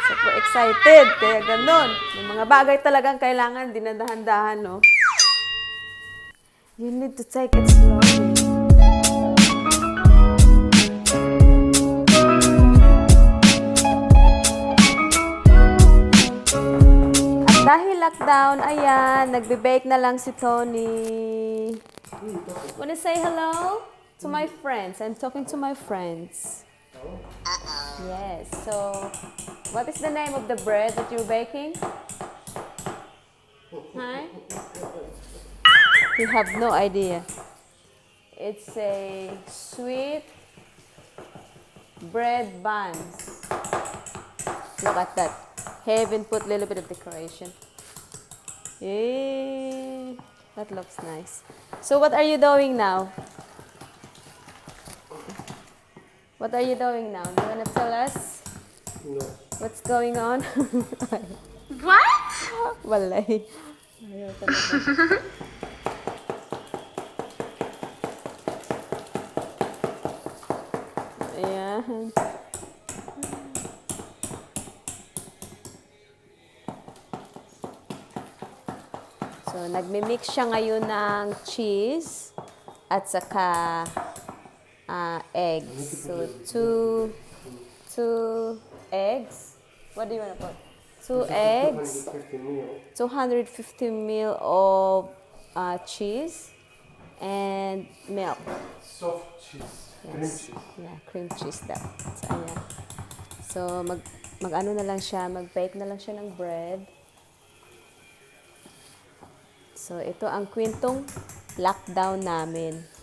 Super excited. Kaya ganun. May mga bagay talagang kailangan dinadahan-dahan, no? You need to take it slowly. At dahil lockdown, ayan, nagbe-bake na lang si Tony. Wanna say hello to my friends? I'm talking to my friends. Yes, so what is the name of the bread that you're baking? Huh? You have no idea. It's a sweet bread buns. Look at that. Haven't put a little bit of decoration. Yay! That looks nice. So what are you doing now? What are you doing now? Do you want to tell us? No. What's going on? What? Walay. Ayaw talaga. Ayan. So, nagmi-mix siya ngayon ng cheese at saka eggs. So, two eggs. What do you want to put? Two eggs. 250 ml of cheese and milk. Soft cheese. Cream cheese. Yeah, cream cheese daw. So, ayan. So, mag-ano na lang siya, mag-bake na lang siya ng bread. So, ito ang kwentong lockdown namin.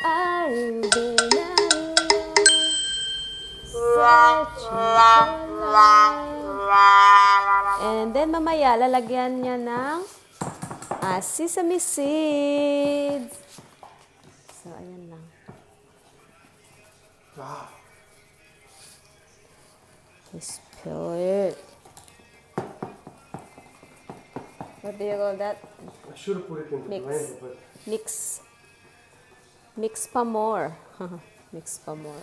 I've been searching for love. And then, mamaya, lalagyan niya ng sesame seeds. So, ayan lang. Ah. Spill it. What do you call that? I should have put it in the Mix. blender, but Mix pa more. Mix pa more.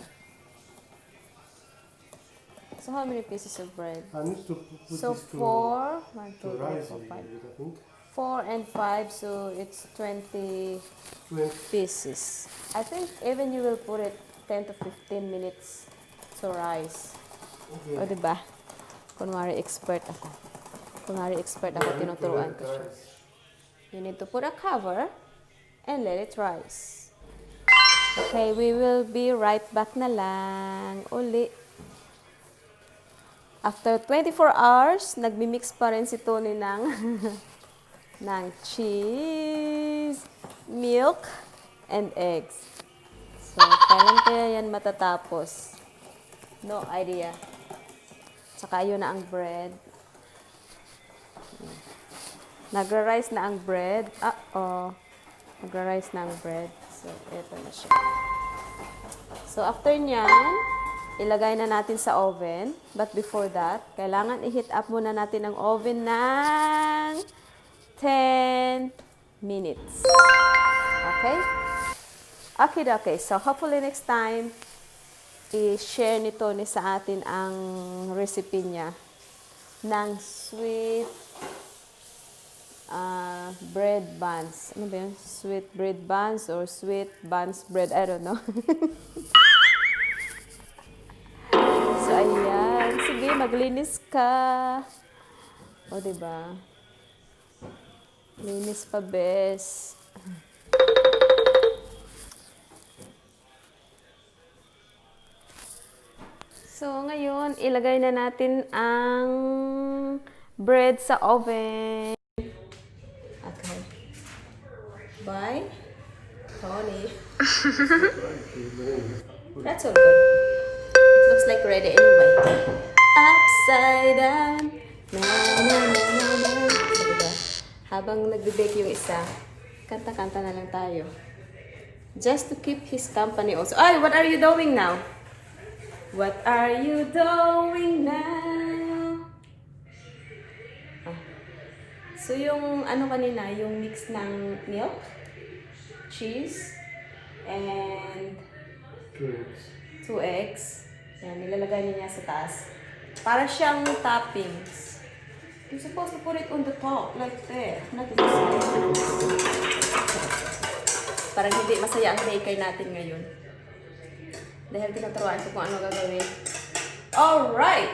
So how many pieces of bread? I need to put So this to 4, 1, 2, 3, rise 4, a 5. little bit, I think. 4 and 5, so it's 20 pieces. I think even you will put it 10 to 15 minutes to rise. Okay. O diba? Kunwari expert ako. Tinuturuan ko siya. You need to put a cover and let it rise. Okay, we will be right back na lang uli. After 24 hours, nagmi-mix pa rin si Tony ng ng cheese, milk, and eggs. So, kailan kaya yan matatapos? No idea. Tsaka yun na ang bread. Nagra-rise na ang bread. Nagra-rise na ang bread. So, ito na siya. So, after nyan, ilagay na natin sa oven. But before that, kailangan i-heat up muna natin ang oven ng 10 minutes. Okay? Okay. So, hopefully next time, i-share ni Tony sa atin ang recipe niya ng sweet bread buns. Ano ba yun? Sweet bread buns or sweet buns bread. I don't know. So, ayan. Sige, maglinis ka. O, diba? Linis pa, bes. So, ngayon, ilagay na natin ang bread sa oven. Okay. Bye. Tony. That's all good. It looks like ready anyway. Upside down. Na, na, na, na, na. So, diba? Habang nagbe-bake yung isa, kanta-kanta na lang tayo. Just to keep his company also. Ay, what are you doing now? What are you doing now? So, yung ano kanina, yung mix ng milk, cheese, and 2 eggs. 2 eggs. Yan, nilalagay niya sa taas. Para siyang toppings. You're supposed to put it on the top, like there. Not this side. Parang hindi masaya ang baker natin ngayon. Dahil tinuturuan ko kung ano gagawin. Alright!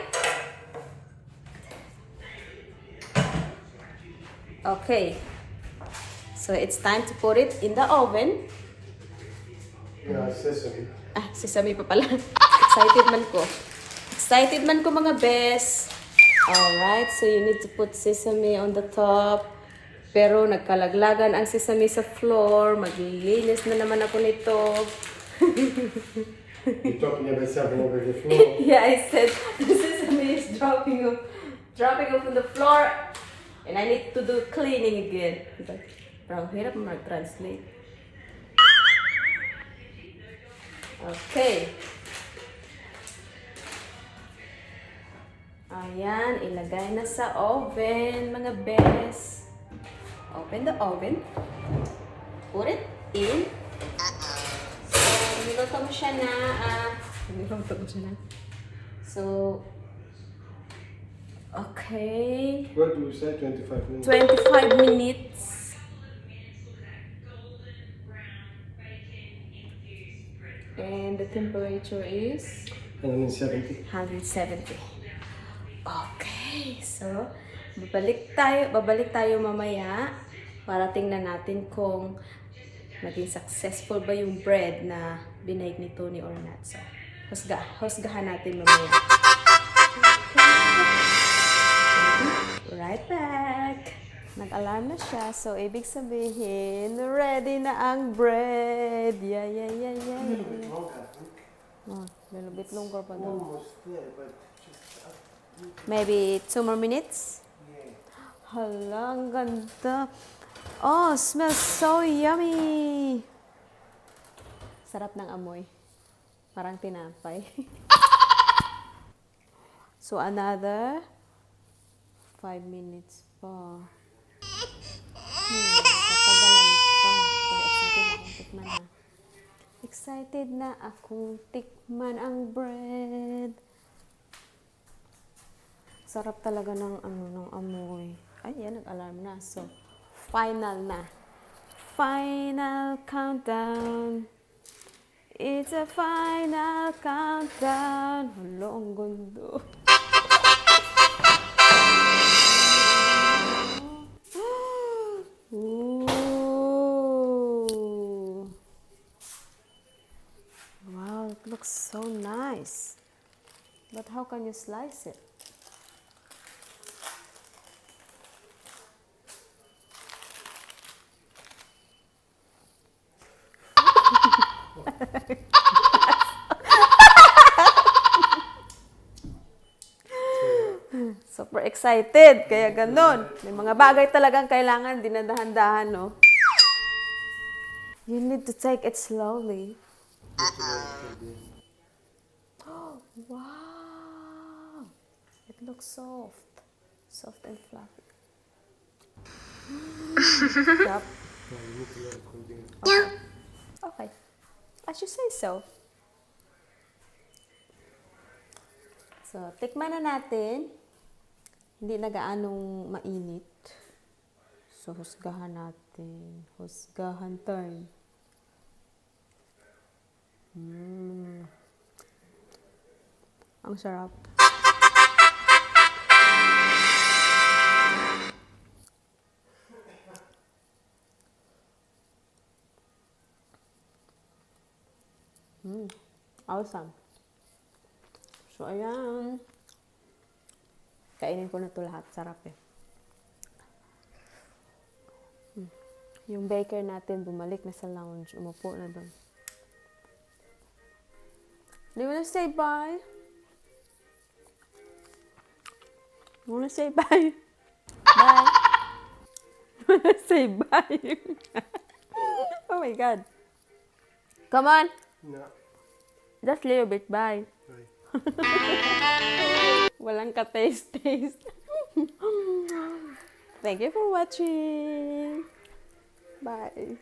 Okay. So it's time to put it in the oven. Yeah, sesame. Ah, sesame pa pala. Excited man ko. Excited man ko mga bes. Alright, so you need to put sesame on the top. Pero nagkalaglagan ang sesame sa floor. Maglilinis na naman ako nito. You're talking about something over the floor. Yeah, I said the sesame is dropping off on the floor. And I need to do cleaning again. Parang hirap mag-translate. Okay. Ayan, ilagay na sa oven, mga bes. Open the oven. Put it in. So, niluto mo siya na, niluto mo siya na. So, okay. What do you say? 25 minutes? 25 minutes. And the temperature is 170. 170. Okay, so babalik tayo mamaya para tingnan natin kung naging successful ba yung bread na binake ni Tony or not. So, husgahan natin mamaya. Okay. Right back. Nag-alarm na siya, so ibig sabihin, ready na ang bread. Yeah. Oh, little bit longer pa daw. Almost there, but just Maybe 2 more minutes? yeah. Hala, ang ganda. Oh, smells so yummy. Sarap ng amoy. Parang tinapay. So, another 5 minutes pa. Tatagalan pa. Pero excited na akong tikman ang bread. Sarap talaga ng ng amoy. Ay, yan, nag-alarm na. So, final na. Final countdown. It's a final countdown. Hala, ang ganda. Ooh. Wow, it looks so nice. But how can you slice it? Super excited, kaya ganun. May mga bagay talagang kailangan dinadahan-dahan, no? You need to take it slowly. Wow! It looks soft. Soft and fluffy. Yup. Okay. I should say so. So, tikman na natin. Hindi na gaanong mainit. So, husgahan natin. Husgahan time. Ang sarap. Awesome. So, ayan. Kainin ko na ito lahat. Sarap eh. Yung baker natin bumalik na sa lounge. Umupo na doon. Do you wanna say bye? You wanna say bye? Bye. You wanna say bye? Oh my God. Come on. No. Just a little bit. Bye. Right. Walang ka-taste. Thank you for watching. Bye.